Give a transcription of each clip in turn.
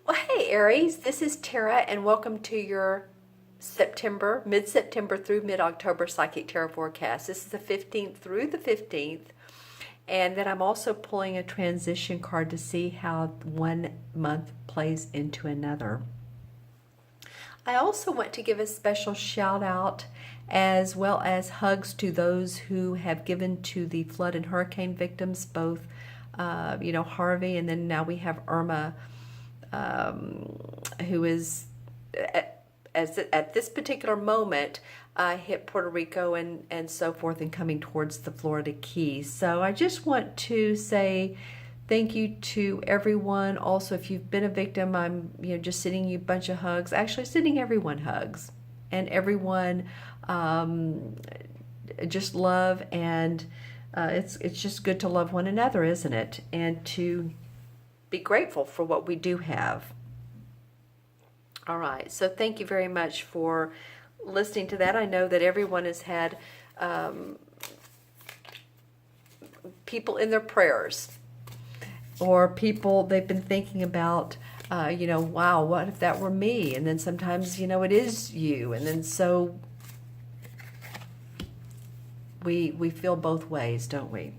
Well, hey Aries, this is Tara, and welcome to your mid-September through mid-October Psychic Tarot forecast. This is the 15th through the 15th, and then I'm also pulling a transition card to see how one month plays into another. I also want to give a special shout out as well as hugs to those who have given to the flood and hurricane victims, both, Harvey, and then now we have Irma, who is at this particular moment hit Puerto Rico and so forth, and coming towards the Florida Keys. So I just want to say thank you to everyone. Also, if you've been a victim, I'm just sending you a bunch of hugs. Actually, sending everyone hugs, and everyone just love, and it's just good to love one another, isn't it? And to be grateful for what we do have. All right, so thank you very much for listening to that. I know that everyone has had people in their prayers, or people they've been thinking about, wow, what if that were me? And then sometimes, it is you. And then so we feel both ways, don't we?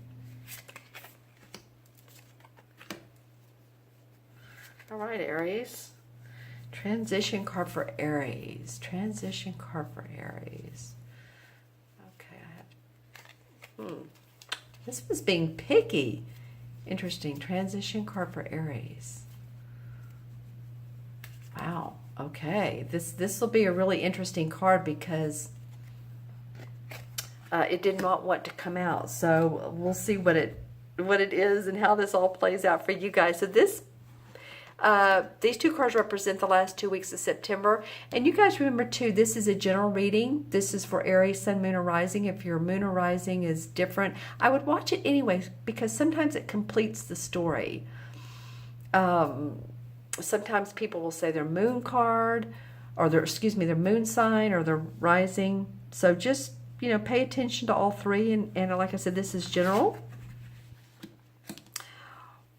All right, Aries. Transition card for Aries. Transition card for Aries. Okay, this was being picky. Interesting. Transition card for Aries. Wow. Okay. This will be a really interesting card because it did not want to come out. So we'll see what it is and how this all plays out for you guys. So these two cards represent the last 2 weeks of September. And you guys remember too, this is a general reading. This is for Aries, Sun, Moon, or Rising. If your Moon or Rising is different, I would watch it anyway, because sometimes it completes the story. Sometimes people will say their Moon card, or their Moon sign, or their Rising. So just, pay attention to all three. And like I said, this is general.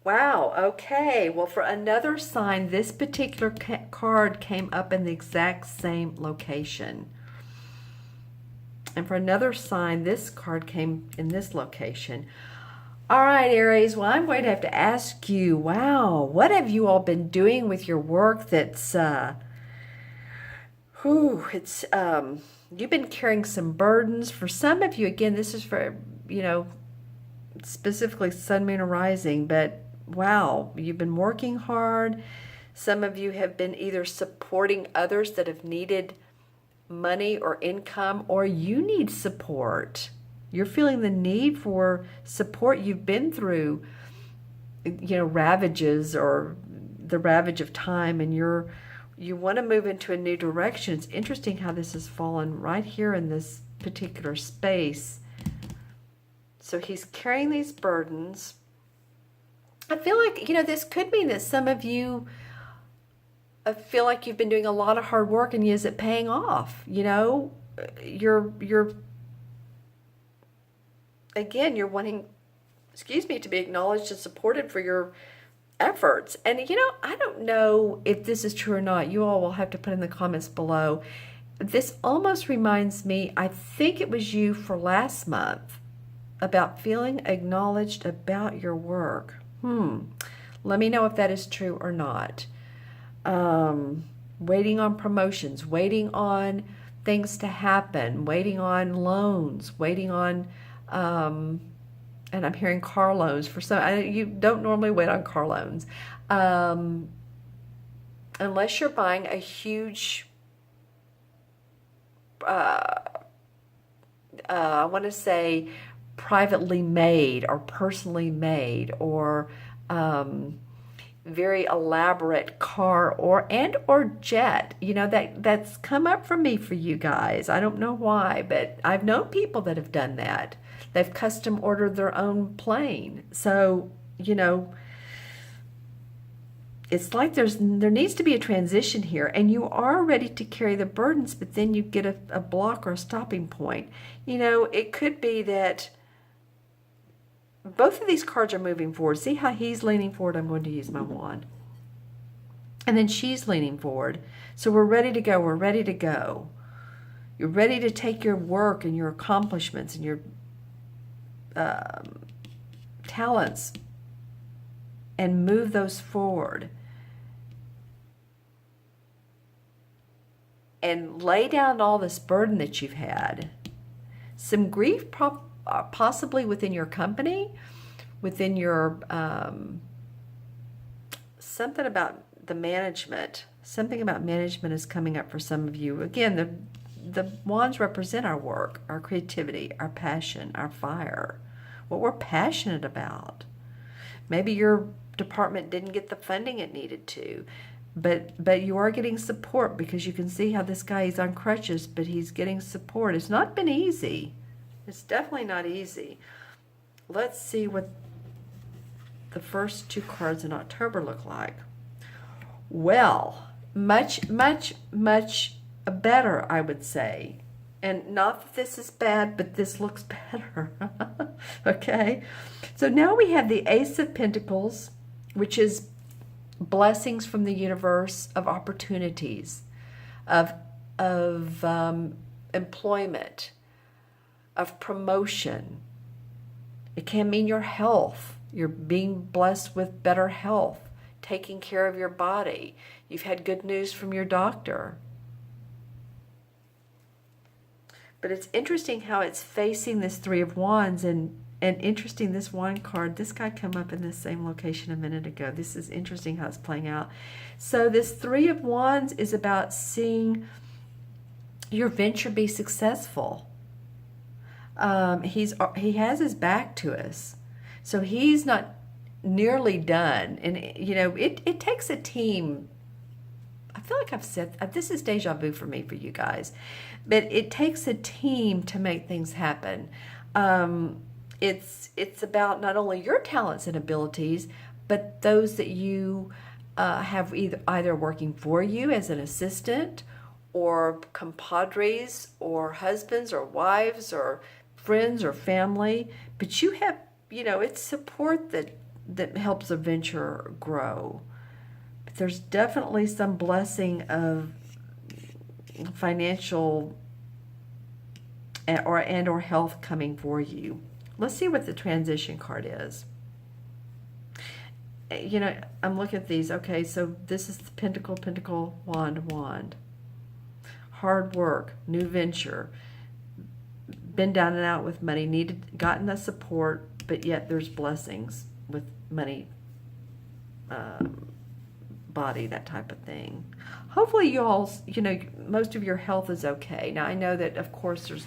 Wow, okay. Well, for another sign, this particular card came up in the exact same location. And for another sign, this card came in this location. All right, Aries, well, I'm going to have to ask you, wow, what have you all been doing with your work that's, you've been carrying some burdens. For some of you, again, this is for, specifically Sun, Moon, or Rising, but wow, you've been working hard. Some of you have been either supporting others that have needed money or income, or you need support. You're feeling the need for support. You've been through, ravages, or the ravage of time, and you want to move into a new direction. It's interesting how this has fallen right here in this particular space. So he's carrying these burdens. I feel like, this could mean that some of you feel like you've been doing a lot of hard work, and is it paying off? You're wanting, to be acknowledged and supported for your efforts. And, I don't know if this is true or not. You all will have to put in the comments below. This almost reminds me, I think it was you for last month, about feeling acknowledged about your work. Let me know if that is true or not. Waiting on promotions, waiting on things to happen, waiting on loans, waiting on, and I'm hearing car loans for some. You don't normally wait on car loans, unless you're buying a huge, I want to say, privately made or personally made, or very elaborate car or jet. That's come up for me for you guys. I don't know why, but I've known people that have done that. They've custom ordered their own plane. So, it's like there needs to be a transition here, and you are ready to carry the burdens, but then you get a block or a stopping point. It could be that both of these cards are moving forward. See how he's leaning forward? I'm going to use my wand. And then she's leaning forward. So we're ready to go. We're ready to go. You're ready to take your work and your accomplishments and your talents and move those forward. And lay down all this burden that you've had. Some grief possibly within your company, within your, something about the management. Something about management is coming up for some of you. Again, the wands represent our work, our creativity, our passion, our fire, what we're passionate about. Maybe your department didn't get the funding it needed to, but you are getting support, because you can see how this guy is on crutches, but he's getting support. It's not been easy. It's definitely not easy. Let's see what the first 2 cards in October look like. Well, much, much, much better, I would say. And not that this is bad, but this looks better. Okay? So now we have the Ace of Pentacles, which is blessings from the universe, of opportunities, of employment, of promotion. It can mean your health. You're being blessed with better health, taking care of your body. You've had good news from your doctor. But it's interesting how it's facing this 3 of Wands, and interesting, this wand card, this guy came up in the same location a minute ago. This is interesting how it's playing out. So this 3 of Wands is about seeing your venture be successful. He has his back to us. So he's not nearly done. And, you know, it takes a team. I feel like I've said, this is deja vu for me, for you guys. But it takes a team to make things happen. It's about not only your talents and abilities, but those that you have either working for you as an assistant, or compadres, or husbands, or wives, or friends, or family. But you have, you know, it's support that helps a venture grow. But there's definitely some blessing of financial or health coming for you. Let's see what the transition card is. You know, I'm looking at these. Okay, so this is the Pentacle, Pentacle, Wand, Wand. Hard work, new venture. Been down and out with money, gotten the support, but yet there's blessings with money, body, that type of thing. Hopefully you all, you know, most of your health is okay. Now I know that, of course, there's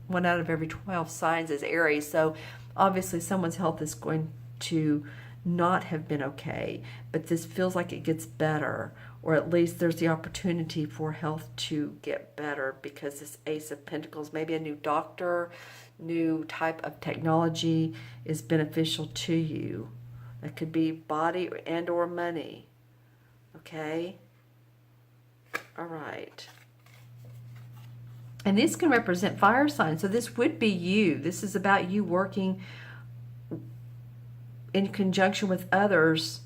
1 out of every 12 signs is Aries, so obviously someone's health is going to not have been okay, but this feels like it gets better, or at least there's the opportunity for health to get better, because this Ace of Pentacles, maybe a new doctor, new type of technology is beneficial to you. That could be body and or money. Okay? All right. And this can represent fire signs. So this would be you. This is about you working in conjunction with others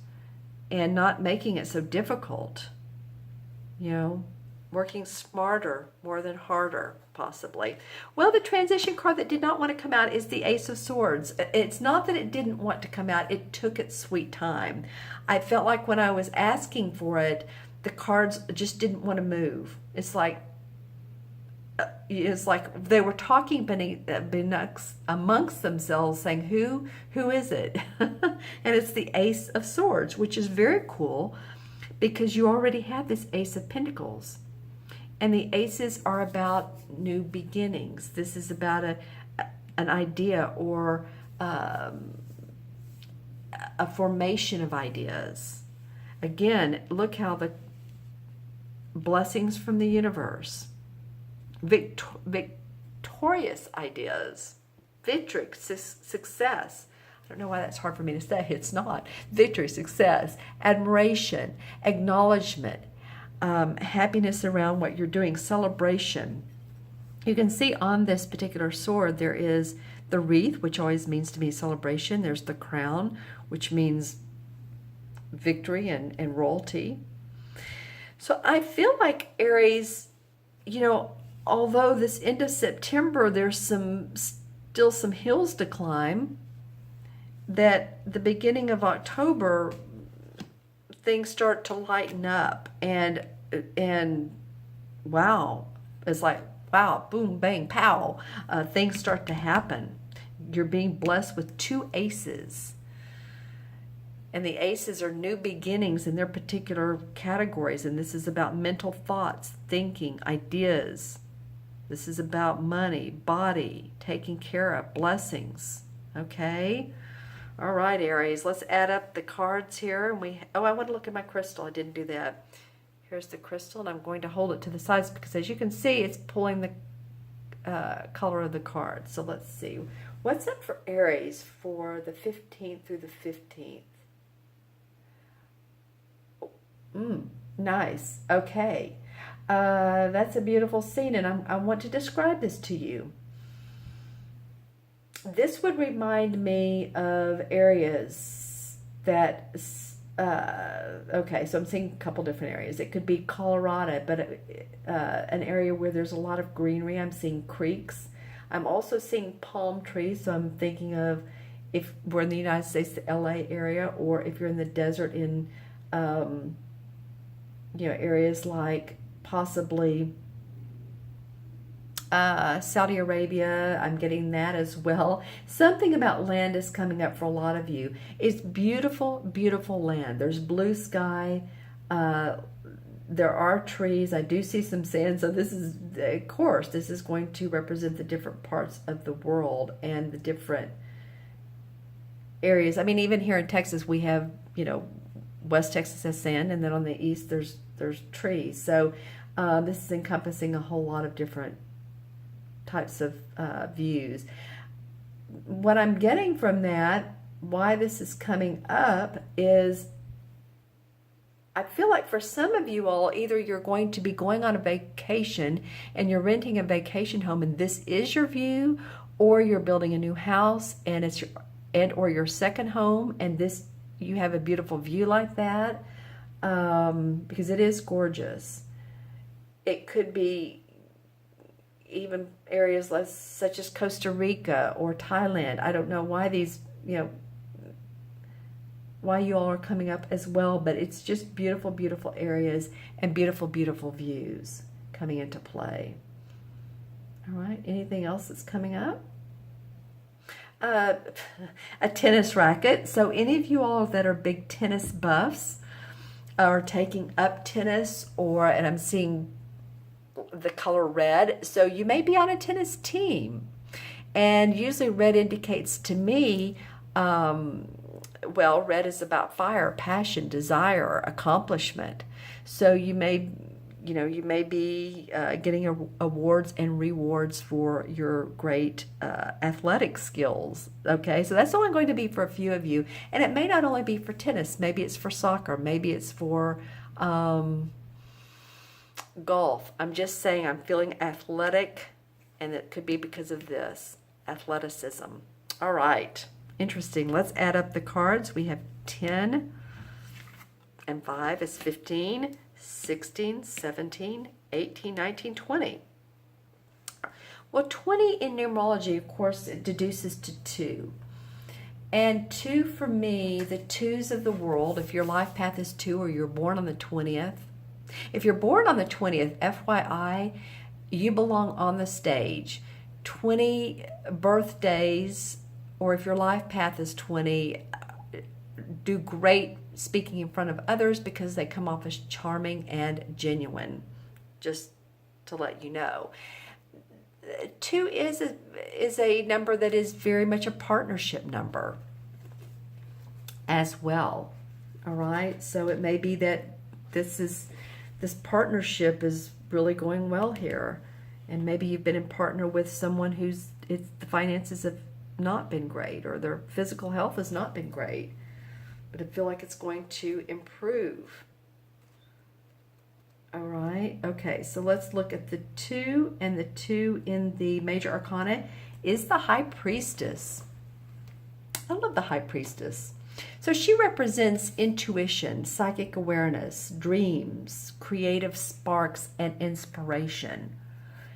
and not making it so difficult. You know, working smarter more than harder, possibly. Well, the transition card that did not want to come out is the Ace of Swords. It's not that it didn't want to come out. It took its sweet time. I felt like when I was asking for it, the cards just didn't want to move. It's like they were talking amongst themselves, saying, who is it? And it's the Ace of Swords, which is very cool, because you already have this Ace of Pentacles. And the aces are about new beginnings. This is about an idea, or a formation of ideas. Again, look how the blessings from the universe, victorious ideas, victory, success. I don't know why that's hard for me to say. It's not. Victory, success, admiration, acknowledgement, happiness around what you're doing, celebration. You can see on this particular sword there is the wreath, which always means to me celebration. There's the crown, which means victory and royalty. So I feel like Aries, you know, although this end of September, there's still some hills to climb, that the beginning of October, things start to lighten up, and wow, it's like, wow, boom, bang, pow, things start to happen. You're being blessed with 2 aces. And the aces are new beginnings in their particular categories. And this is about mental thoughts, thinking, ideas. This is about money, body, taking care of, blessings. Okay? All right, Aries, let's add up the cards here. And I want to look at my crystal. I didn't do that. Here's the crystal, and I'm going to hold it to the sides because, as you can see, it's pulling the color of the card. So let's see. What's up for Aries for the 15th through the 15th? Nice. Okay. That's a beautiful scene, and I want to describe this to you. This would remind me of areas that, okay, so I'm seeing a couple different areas. It could be Colorado, but an area where there's a lot of greenery. I'm seeing creeks. I'm also seeing palm trees, so I'm thinking of if we're in the United States, the LA area, or if you're in the desert in areas like possibly Saudi Arabia. I'm getting that as well. Something about land is coming up for a lot of you. It's beautiful, beautiful land. There's blue sky. There are trees. I do see some sand. So this is, of course, this is going to represent the different parts of the world and the different areas. I mean, even here in Texas, we have, West Texas has sand, and then on the east there's trees. So this is encompassing a whole lot of different types of views. What I'm getting from that, why this is coming up, is I feel like for some of you all, either you're going to be going on a vacation and you're renting a vacation home and this is your view, or you're building a new house and it's or your second home, and you have a beautiful view like that, because it is gorgeous. It could be even areas such as Costa Rica or Thailand. I don't know why why you all are coming up as well, but it's just beautiful, beautiful areas and beautiful, beautiful views coming into play. All right, anything else that's coming up? A tennis racket. So any of you all that are big tennis buffs are taking up tennis, and I'm seeing the color red. So you may be on a tennis team, and usually red indicates to me, red is about fire, passion, desire, accomplishment. So you may be getting awards and rewards for your great athletic skills. Okay, so that's only going to be for a few of you, and it may not only be for tennis. Maybe it's for soccer. Maybe it's for golf. I'm just saying I'm feeling athletic, and it could be because of this athleticism. All right, interesting. Let's add up the cards. We have 10 and 5 is 15, 16, 17, 18, 19, 20. Well, 20 in numerology, of course, it deduces to 2. And 2 for me, the 2s of the world, if your life path is 2 or you're born on the 20th. If you're born on the 20th, FYI, you belong on the stage. 20 birthdays, or if your life path is 20, do great speaking in front of others because they come off as charming and genuine, just to let you know. 2 is a number that is very much a partnership number as well. All right, so it may be that this partnership is really going well here, and maybe you've been in partner with someone the finances have not been great, or their physical health has not been great, but I feel like it's going to improve. All right, okay, so let's look at the 2, and the 2 in the major arcana is the High Priestess. I love the High Priestess. So she represents intuition, psychic awareness, dreams, creative sparks, and inspiration.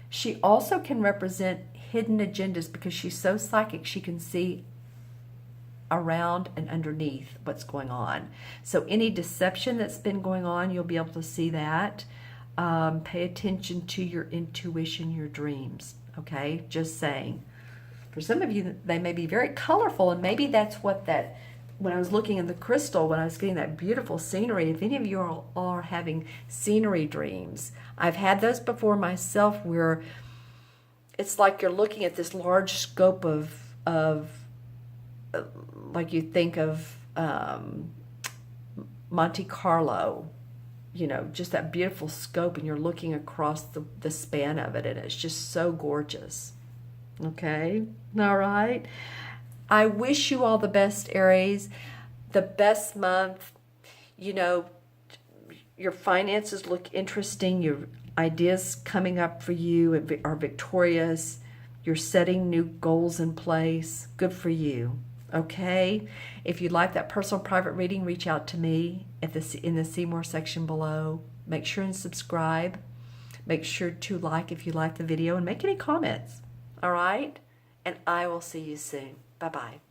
She also can represent hidden agendas because she's so psychic she can see around and underneath what's going on. So any deception that's been going on, you'll be able to see that. Pay attention to your intuition, your dreams. Okay, just saying. For some of you, they may be very colorful, and maybe that's what that, when I was looking in the crystal, when I was getting that beautiful scenery, if any of you are having scenery dreams, I've had those before myself, where it's like you're looking at this large scope of like you think of Monte Carlo, you know, just that beautiful scope, and you're looking across the span of it, and it's just so gorgeous. Okay, all right. I wish you all the best, Aries. The best month. You know, your finances look interesting. Your ideas coming up for you are victorious. You're setting new goals in place. Good for you. Okay? If you'd like that personal private reading, reach out to me in the See More section below. Make sure and subscribe. Make sure to like if you like the video, and make any comments. All right? And I will see you soon. Bye-bye.